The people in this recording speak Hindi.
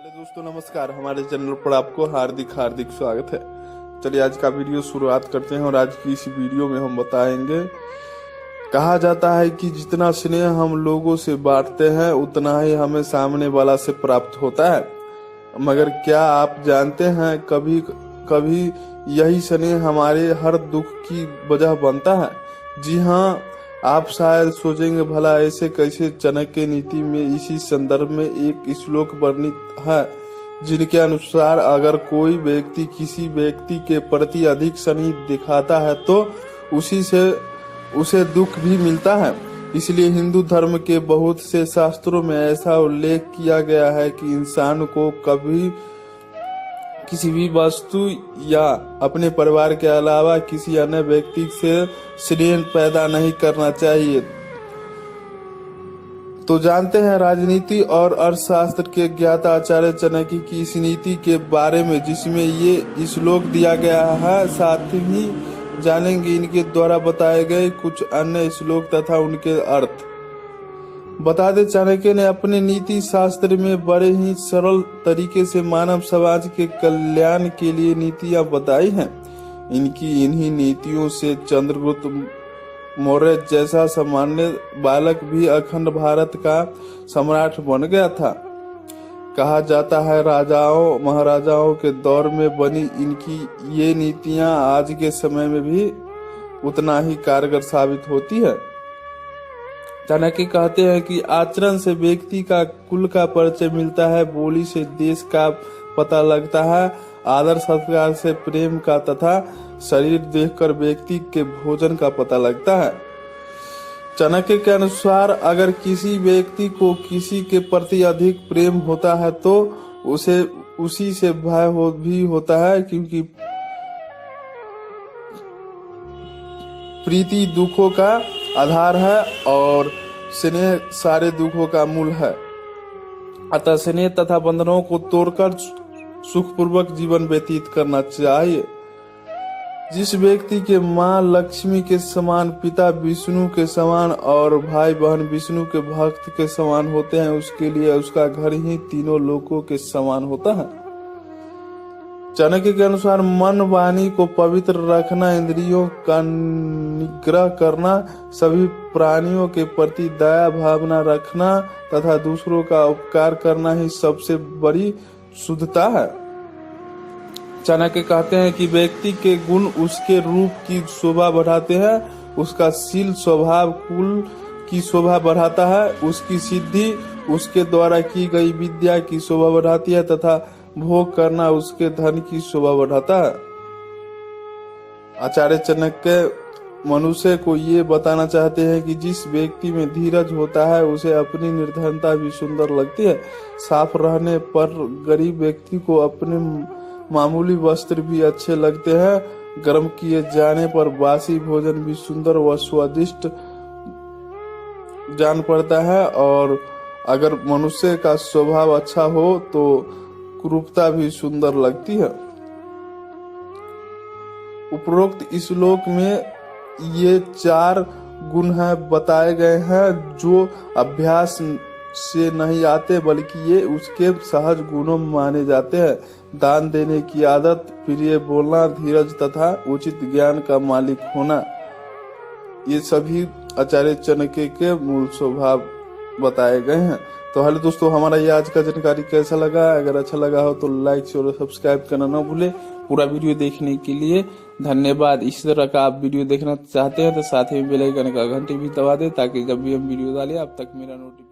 हेलो दोस्तों, नमस्कार। हमारे चैनल पर आपको हार्दिक हार्दिक स्वागत है। चलिए आज का वीडियो शुरुआत करते हैं और आज की इस वीडियो में हम बताएंगे, कहा जाता है कि जितना स्नेह हम लोगों से बांटते हैं उतना ही हमें सामने वाला से प्राप्त होता है। मगर क्या आप जानते हैं कभी कभी यही स्नेह हमारे हर दुख की वजह बनता है। जी हाँ, आप शायद सोचेंगे भला ऐसे कैसे। चाणक्य नीति में इसी संदर्भ में एक श्लोक वर्णित है जिनके अनुसार अगर कोई व्यक्ति किसी व्यक्ति के प्रति अधिक स्नेह दिखाता है तो उसी से उसे दुख भी मिलता है। इसलिए हिंदू धर्म के बहुत से शास्त्रों में ऐसा उल्लेख किया गया है कि इंसान को कभी किसी भी वस्तु या अपने परिवार के अलावा किसी अन्य व्यक्ति से स्नेह पैदा नहीं करना चाहिए। तो जानते हैं राजनीति और अर्थशास्त्र के ज्ञाता आचार्य चाणक्य की इस नीति के बारे में, जिसमें ये श्लोक दिया गया है। साथ ही जानेंगे इनके द्वारा बताए गए कुछ अन्य श्लोक तथा उनके अर्थ। बता दे, चाणक्य ने अपने नीति शास्त्र में बड़े ही सरल तरीके से मानव समाज के कल्याण के लिए नीतियां बताई हैं। इन्हीं नीतियों से चंद्रगुप्त मौर्य जैसा सामान्य बालक भी अखंड भारत का सम्राट बन गया था। कहा जाता है राजाओं महाराजाओं के दौर में बनी इनकी ये नीतियां आज के समय में भी उतना ही कारगर साबित होती है। चाणक्य कहते हैं कि आचरण से व्यक्ति का कुल का परिचय मिलता है, बोली से देश का पता लगता है, आदर सत्कार से प्रेम का तथा शरीर देखकर व्यक्ति के भोजन का पता लगता है। चाणक्य के अनुसार अगर किसी व्यक्ति को किसी के प्रति अधिक प्रेम होता है तो उसे उसी से भय भी होता है, क्योंकि प्रीति दुखों का आधार है और स्नेह सारे दुखों का मूल है। अतः स्नेह तथा बंधनों को तोड़कर सुखपूर्वक जीवन व्यतीत करना चाहिए। जिस व्यक्ति के माँ लक्ष्मी के समान, पिता विष्णु के समान और भाई बहन विष्णु के भक्त के समान होते हैं, उसके लिए उसका घर ही तीनों लोकों के समान होता है। चाणक्य के अनुसार मन वाणी को पवित्र रखना, इंद्रियों का निग्रह करना, सभी प्राणियों के प्रति दया भावना रखना तथा दूसरों का उपकार करना ही सबसे बड़ी शुद्धता है। चाणक्य कहते हैं कि व्यक्ति के गुण उसके रूप की शोभा बढ़ाते हैं, उसका शील स्वभाव कुल की शोभा बढ़ाता है, उसकी सिद्धि उसके द्वारा की गई विद्या की शोभा बढ़ाती है तथा भोग करना उसके धन की शोभा बढ़ाता है। आचार्य चाणक्य मनुष्य को ये बताना चाहते हैं कि जिस व्यक्ति में धीरज होता है उसे अपनी निर्धनता भी सुंदर लगती है। साफ रहने पर गरीब व्यक्ति को अपने मामूली वस्त्र भी अच्छे लगते हैं। गर्म किए जाने पर बासी भोजन भी सुंदर व स्वादिष्ट जान पड़ता है, और अगर मनुष्य का स्वभाव अच्छा हो तो कुरूपता भी सुंदर लगती है। उपरोक्त श्लोक में ये 4 गुण बताए गए हैं जो अभ्यास से नहीं आते, बल्कि ये उसके सहज गुणों माने जाते हैं। दान देने की आदत, प्रिय बोलना, धीरज तथा उचित ज्ञान का मालिक होना, ये सभी आचार्य चाणक्य के मूल स्वभाव बताए गए हैं। तो हेलो दोस्तों, हमारा ये आज का जानकारी कैसा लगा? अगर अच्छा लगा हो तो लाइक शेयर और सब्सक्राइब करना ना भूले। पूरा वीडियो देखने के लिए धन्यवाद। इसी तरह का आप वीडियो देखना चाहते हैं तो साथ ही बेल आइकन का घंटी भी दबा दें ताकि जब भी हम वीडियो डालें अब तक मेरा नोटिफिकेशन